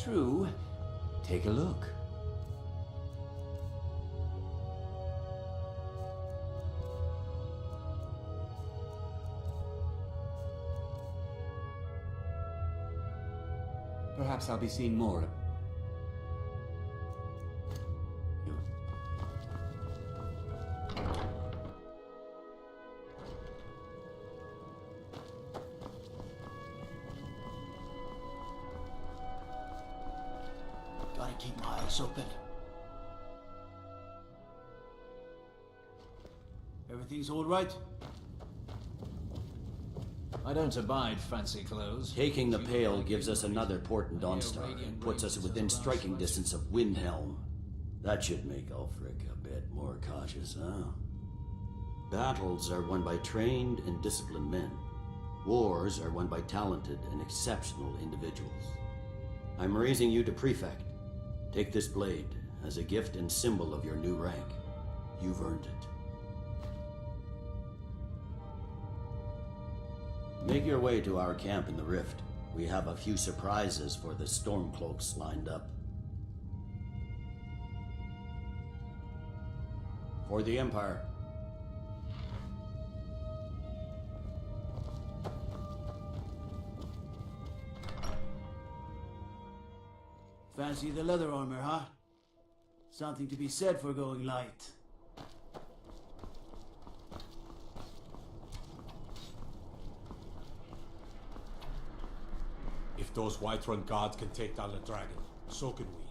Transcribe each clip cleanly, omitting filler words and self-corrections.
true. Take a look. Perhaps I'll be seeing more. Gotta keep my eyes open. Everything's all right? I don't abide fancy clothes. Taking the Pale gives us another port in Dawnstar and puts us within striking distance of Windhelm. That should make Ulfric a bit more cautious, huh? Battles are won by trained and disciplined men. Wars are won by talented and exceptional individuals. I'm raising you to Prefect. Take this blade as a gift and symbol of your new rank. You've earned it. Make your way to our camp in the Rift. We have a few surprises for the Stormcloaks lined up. For the Empire. Fancy the leather armor, huh? Something to be said for going light. If those Whiterun gods can take down the dragon, so can we.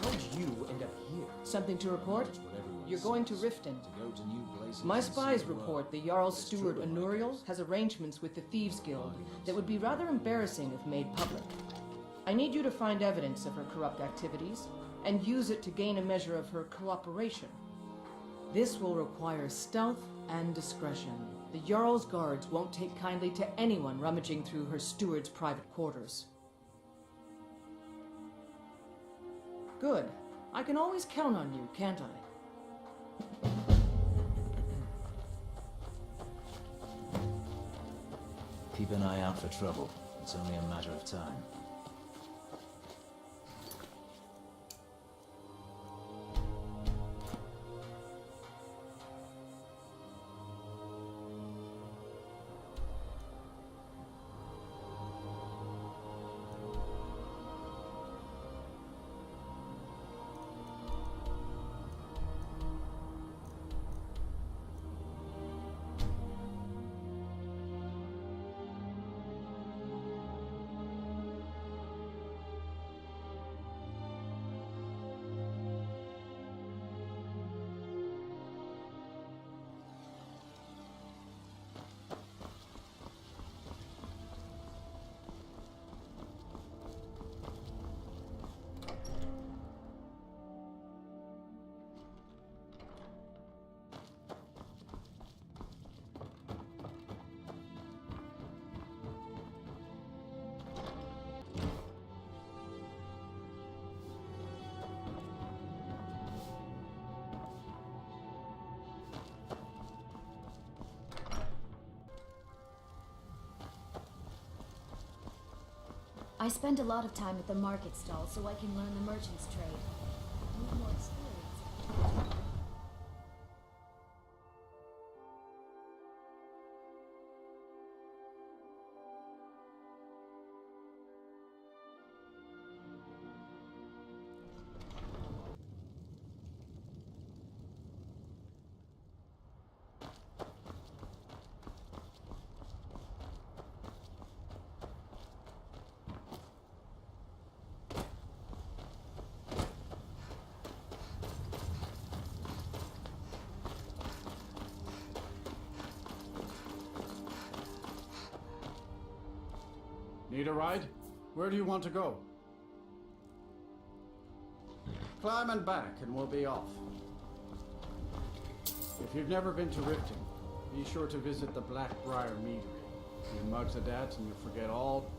How did you end up here? Something to report? You're going to Riften. My spies report the Jarl's steward Anuriel has arrangements with the Thieves Guild that would be rather embarrassing if made public. I need you to find evidence of her corrupt activities and use it to gain a measure of her cooperation. This will require stealth and discretion. The Jarl's guards won't take kindly to anyone rummaging through her steward's private quarters. Good. I can always count on you, can't I? Keep an eye out for trouble. It's only a matter of time. I spend a lot of time at the market stall so I can learn the merchant's trade. Need more experience. Need a ride? Where do you want to go? Climb and back and we'll be off. If you've never been to Riften, be sure to visit the Blackbriar Meadery. You mugs of that and you'll forget all...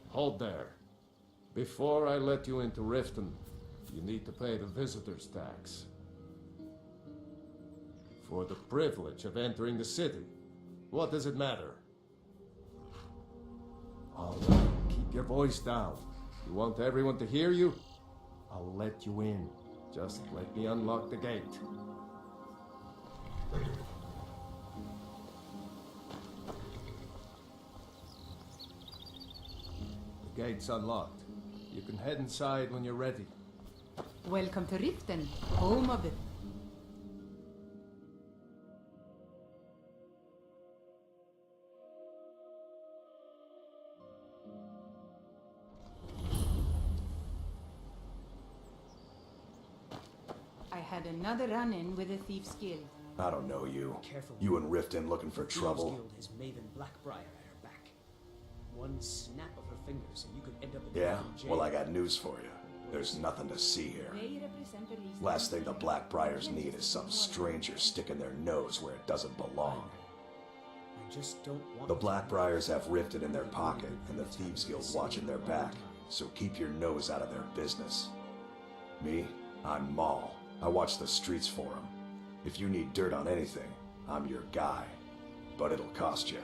Hold there. Before I let you into Riften, you need to pay the visitor's tax. For the privilege of entering the city. What does it matter? All right, keep your voice down. You want everyone to hear you? I'll let you in. Just let me unlock the gate. The gate's unlocked. You can head inside when you're ready. Welcome to Riften, home of it. I had another run-in with a Thieves Guild. I don't know you. Careful. You in Riften looking for trouble? Guild has Maven Blackbriar at her back. One snap of her fingers and you could end up in Yeah? jail. Well, I got news for you. There's nothing to see here. They represent the least... Last thing the Blackbriars need is some stranger sticking their nose where it doesn't belong. I just don't want The Blackbriars have Riften in their pocket, and the Thieves Guild watching their back, so keep your nose out of their business. Me? I'm Maul. I watch the streets for them. If you need dirt on anything, I'm your guy. But it'll cost you.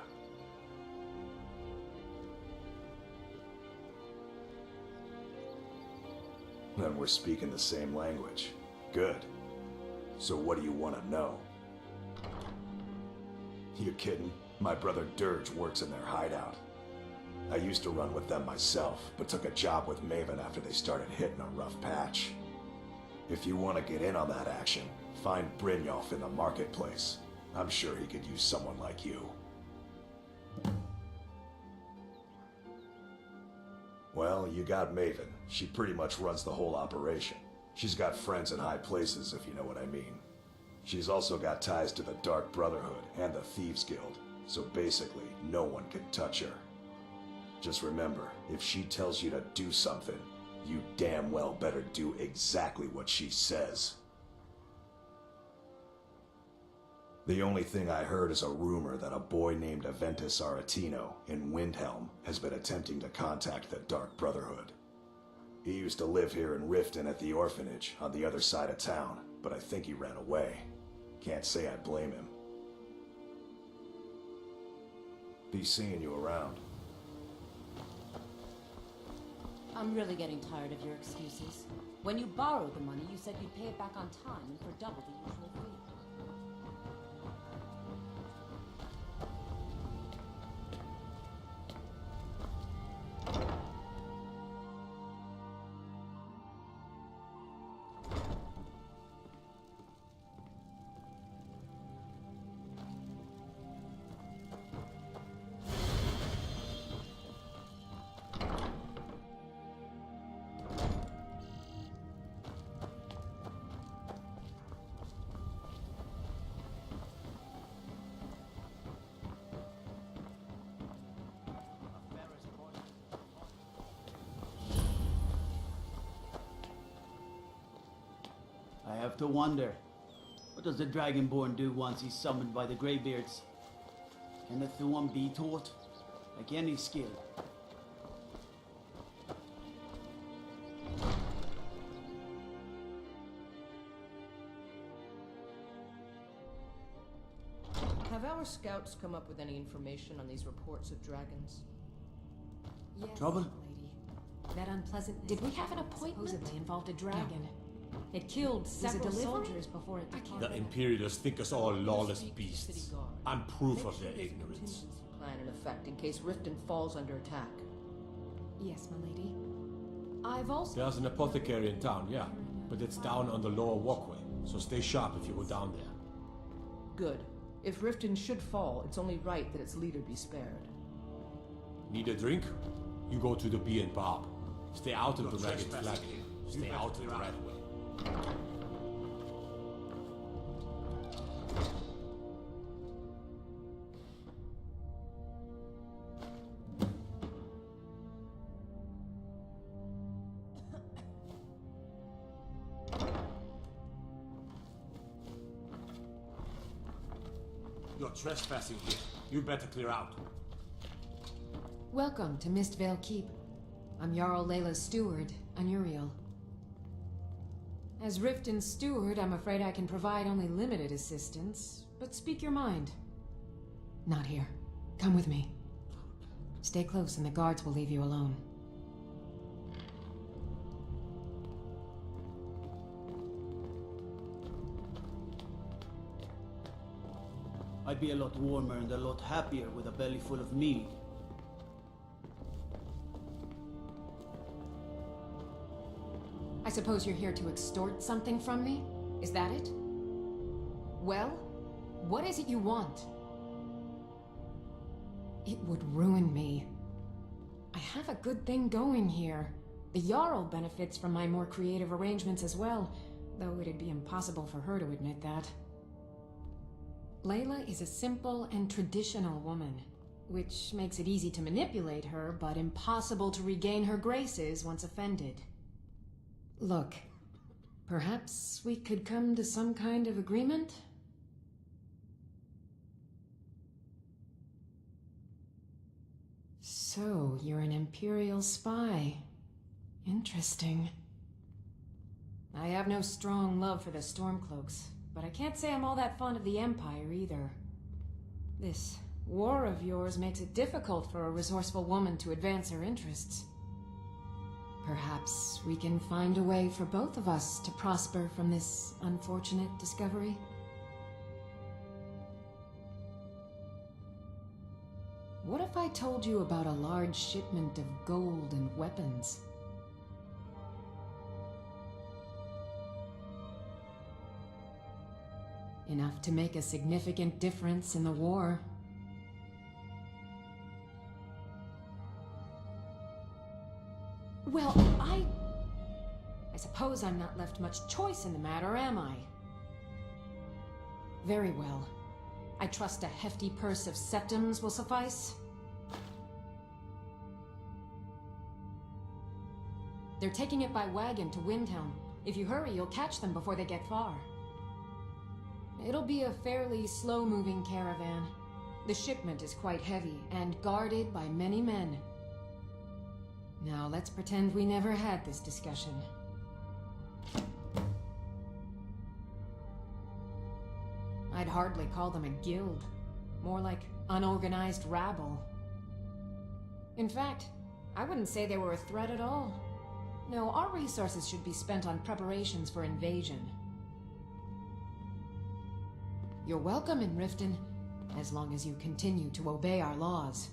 Then we're speaking the same language. Good. So what do you want to know? You kidding? My brother Dirge works in their hideout. I used to run with them myself, but took a job with Maven after they started hitting a rough patch. If you want to get in on that action, find Brynjolf in the marketplace. I'm sure he could use someone like you. Well, you got Maven. She pretty much runs the whole operation. She's got friends in high places, if you know what I mean. She's also got ties to the Dark Brotherhood and the Thieves Guild, so basically, no one can touch her. Just remember, if she tells you to do something, you damn well better do exactly what she says. The only thing I heard is a rumor that a boy named Aventus Aretino in Windhelm has been attempting to contact the Dark Brotherhood. He used to live here in Riften at the orphanage on the other side of town, but I think he ran away. Can't say I blame him. Be seeing you around. I'm really getting tired of your excuses. When you borrowed the money, you said you'd pay it back on time and for double the usual fee. I have to wonder, what does the Dragonborn do once he's summoned by the Greybeards? Can the Thuan be taught? Like any skill? Have our scouts come up with any information on these reports of dragons? Yes, Trouble? lady. That unpleasant. Did we have an appointment? Supposedly involved a dragon. It killed several soldiers before it departed. The Imperialists think us all lawless beasts. I'm proof of their ignorance. Plan in effect in case Riften falls under attack. Yes, my lady. I've also... There's an apothecary in town, yeah. But it's down on the lower walkway, so stay sharp if you go down there. Good. If Riften should fall, it's only right that its leader be spared. Need a drink? You go to the Bee and Bob. Stay out of the ragged flag. Stay out of the right way. You're trespassing here. You better clear out. Welcome to Mistvale Keep. I'm Jarl Layla's steward, Anuriel. As Riften's steward, I'm afraid I can provide only limited assistance, but speak your mind. Not here. Come with me. Stay close and the guards will leave you alone. I'd be a lot warmer and a lot happier with a belly full of meal. I suppose you're here to extort something from me? Is that it? Well, what is it you want? It would ruin me. I have a good thing going here. The Jarl benefits from my more creative arrangements as well, though it'd be impossible for her to admit that. Layla is a simple and traditional woman, which makes it easy to manipulate her, but impossible to regain her graces once offended. Look, perhaps we could come to some kind of agreement? So, you're an Imperial spy. Interesting. I have no strong love for the Stormcloaks, but I can't say I'm all that fond of the Empire either. This war of yours makes it difficult for a resourceful woman to advance her interests. Perhaps we can find a way for both of us to prosper from this unfortunate discovery. What if I told you about a large shipment of gold and weapons? Enough to make a significant difference in the war. Well, I suppose I'm not left much choice in the matter, am I? Very well. I trust a hefty purse of septims will suffice. They're taking it by wagon to Windhelm. If you hurry, you'll catch them before they get far. It'll be a fairly slow-moving caravan. The shipment is quite heavy and guarded by many men. Now let's pretend we never had this discussion. I'd hardly call them a guild. More like unorganized rabble. In fact, I wouldn't say they were a threat at all. No, our resources should be spent on preparations for invasion. You're welcome in Riften, as long as you continue to obey our laws.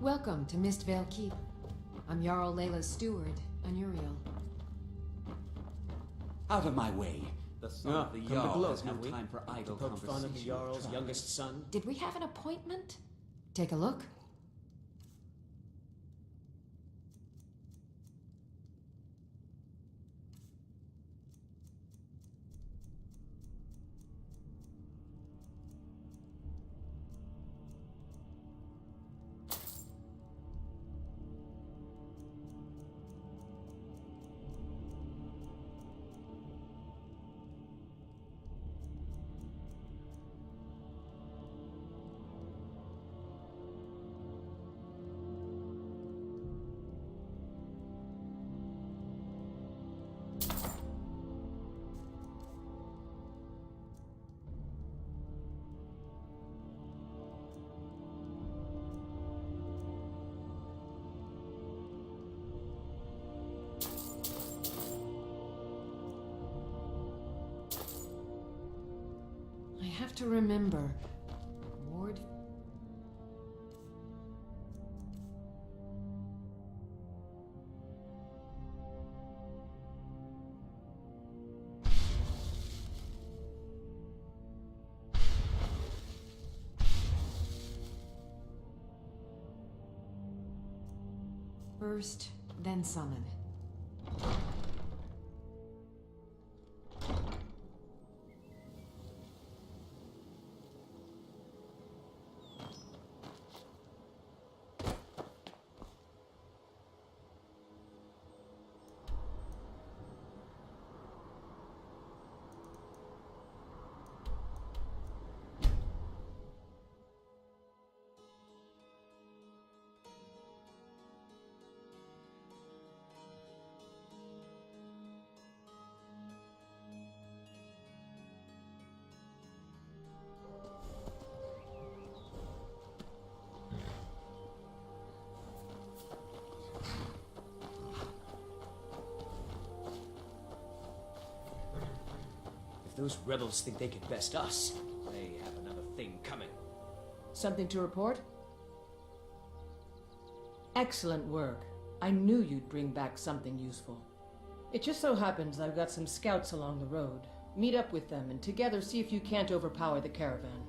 Welcome to Mistvale Keep. I'm Jarl Layla's steward, Anuriel. Out of my way. The son of the come to Jarl blows, has no have we? time for idle To poke fun conversation. at the Jarl's youngest son? Did we have an appointment? Take a look. I have to remember. Ward. First, then summon. Those rebels think they can best us. They have another thing coming. Something to report? Excellent work. I knew you'd bring back something useful. It just so happens I've got some scouts along the road. Meet up with them and together see if you can't overpower the caravan.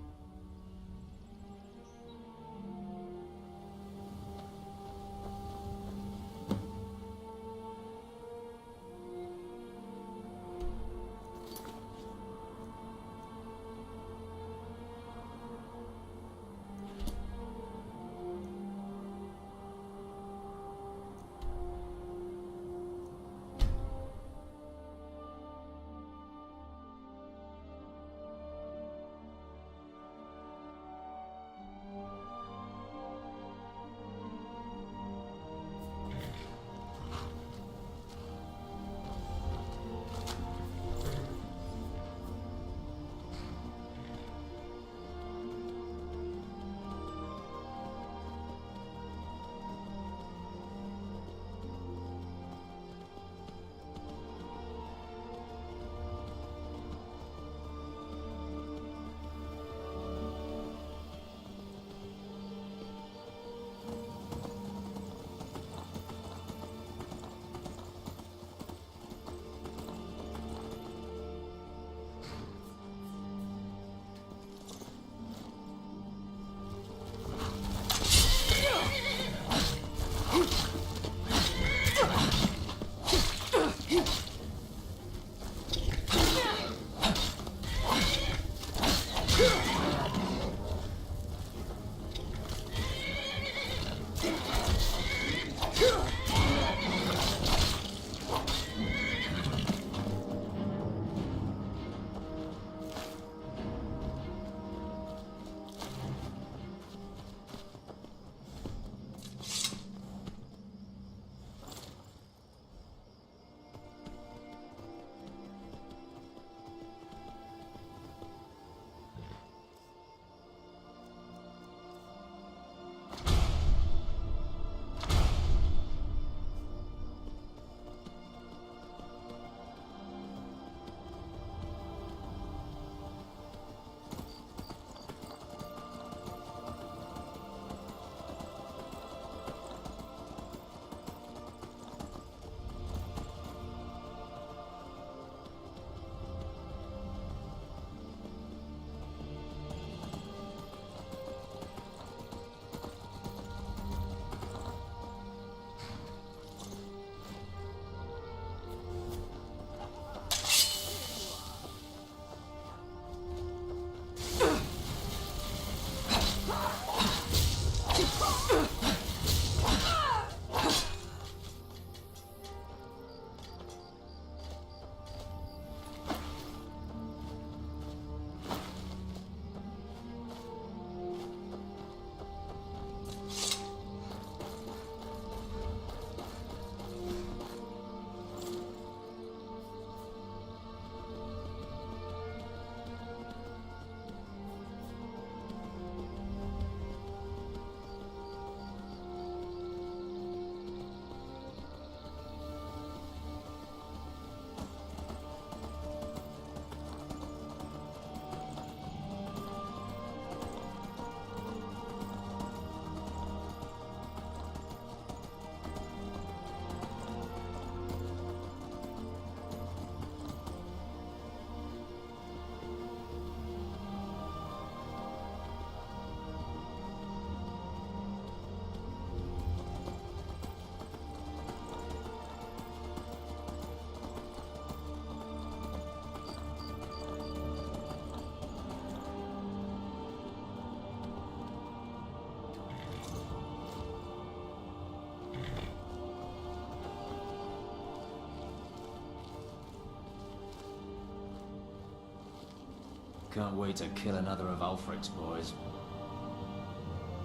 can't wait to kill another of Alfred's boys.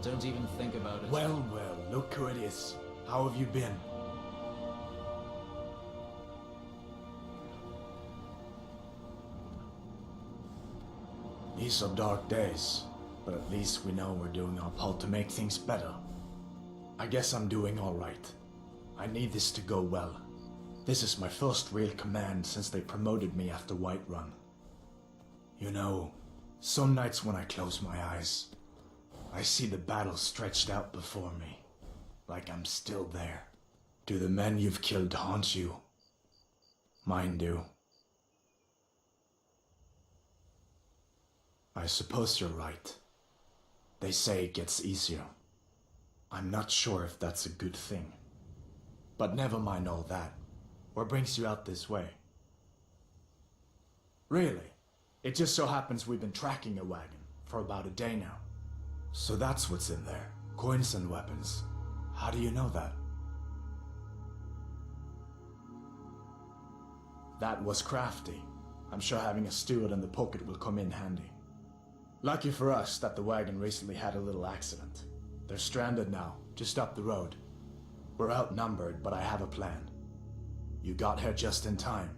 Don't even think about it. Well, well, look who it is. How have you been? These are dark days, but at least we know we're doing our part to make things better. I guess I'm doing alright. I need this to go well. This is my first real command since they promoted me after Whiterun. You know, some nights when I close my eyes, I see the battle stretched out before me, like I'm still there. Do the men you've killed haunt you? Mine do. I suppose you're right. They say it gets easier. I'm not sure if that's a good thing. But never mind all that. What brings you out this way? Really? It just so happens we've been tracking a wagon for about a day now. So that's what's in there. Coins and weapons. How do you know that? That was crafty. I'm sure having a steward in the pocket will come in handy. Lucky for us that the wagon recently had a little accident. They're stranded now, just up the road. We're outnumbered, but I have a plan. You got here just in time.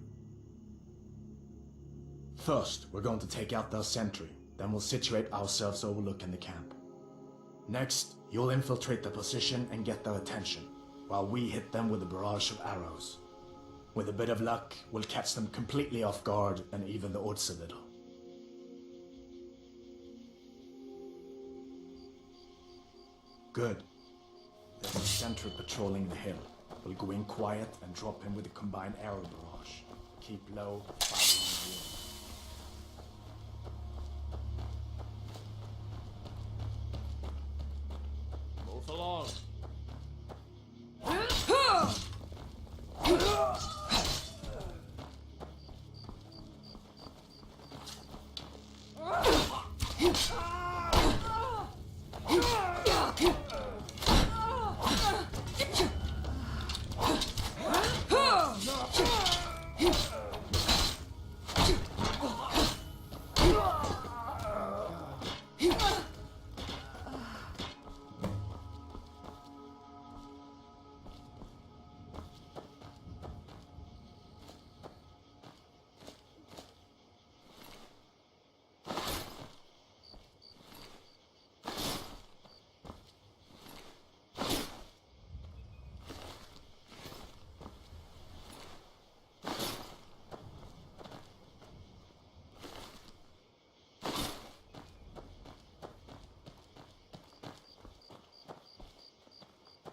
First, we're going to take out their sentry, then we'll situate ourselves overlooking the camp. Next, you'll infiltrate the position and get their attention, while we hit them with a barrage of arrows. With a bit of luck, we'll catch them completely off guard and even the odds a little. Good. There's a sentry patrolling the hill. We'll go in quiet and drop him with a combined arrow barrage. Keep low, fire on the Move along.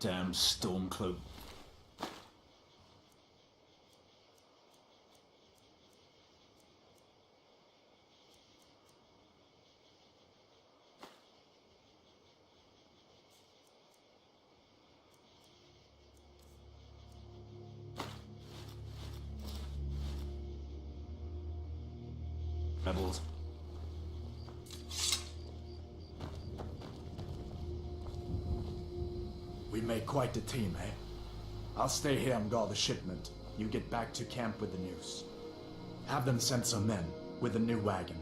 Damn Stormcloak. Rebels. We make quite the team, eh? I'll stay here and guard the shipment. You get back to camp with the news. Have them send some men with a new wagon.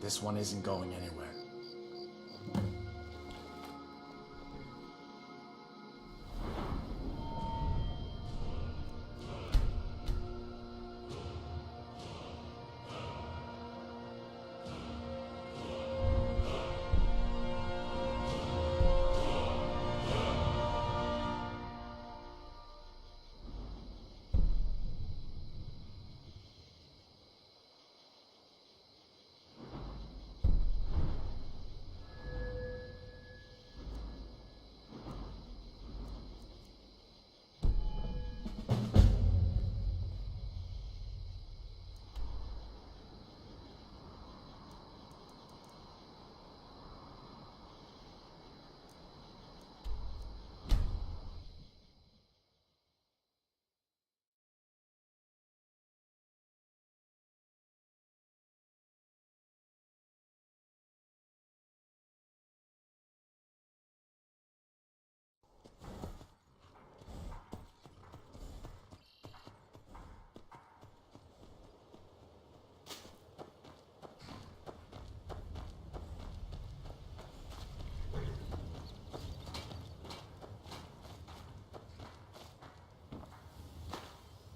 This one isn't going anywhere.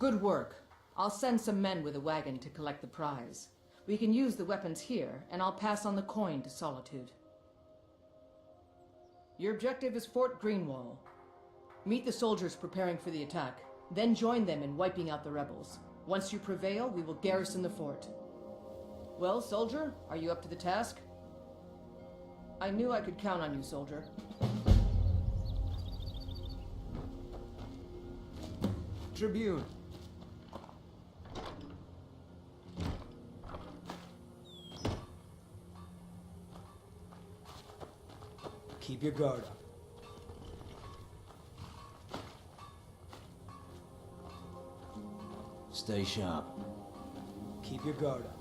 Good work. I'll send some men with a wagon to collect the prize. We can use the weapons here, and I'll pass on the coin to Solitude. Your objective is Fort Greenwall. Meet the soldiers preparing for the attack, then join them in wiping out the rebels. Once you prevail, we will garrison the fort. Well, soldier, are you up to the task? I knew I could count on you, soldier. Tribune. Keep your guard up. Stay sharp. Keep your guard up.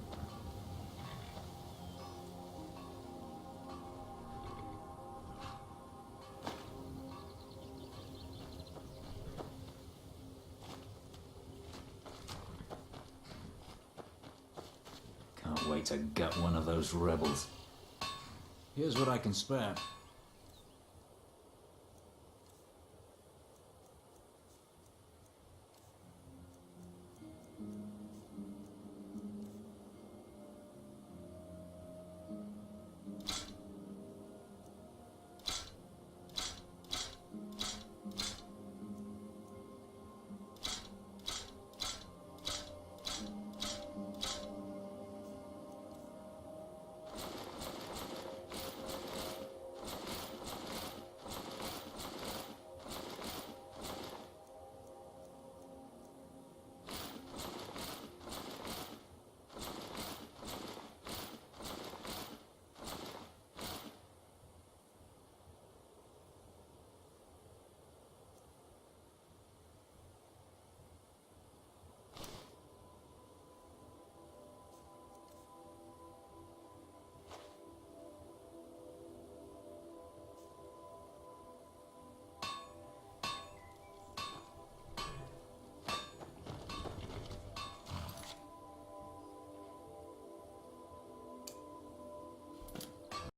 Can't wait to gut one of those rebels. Here's what I can spare.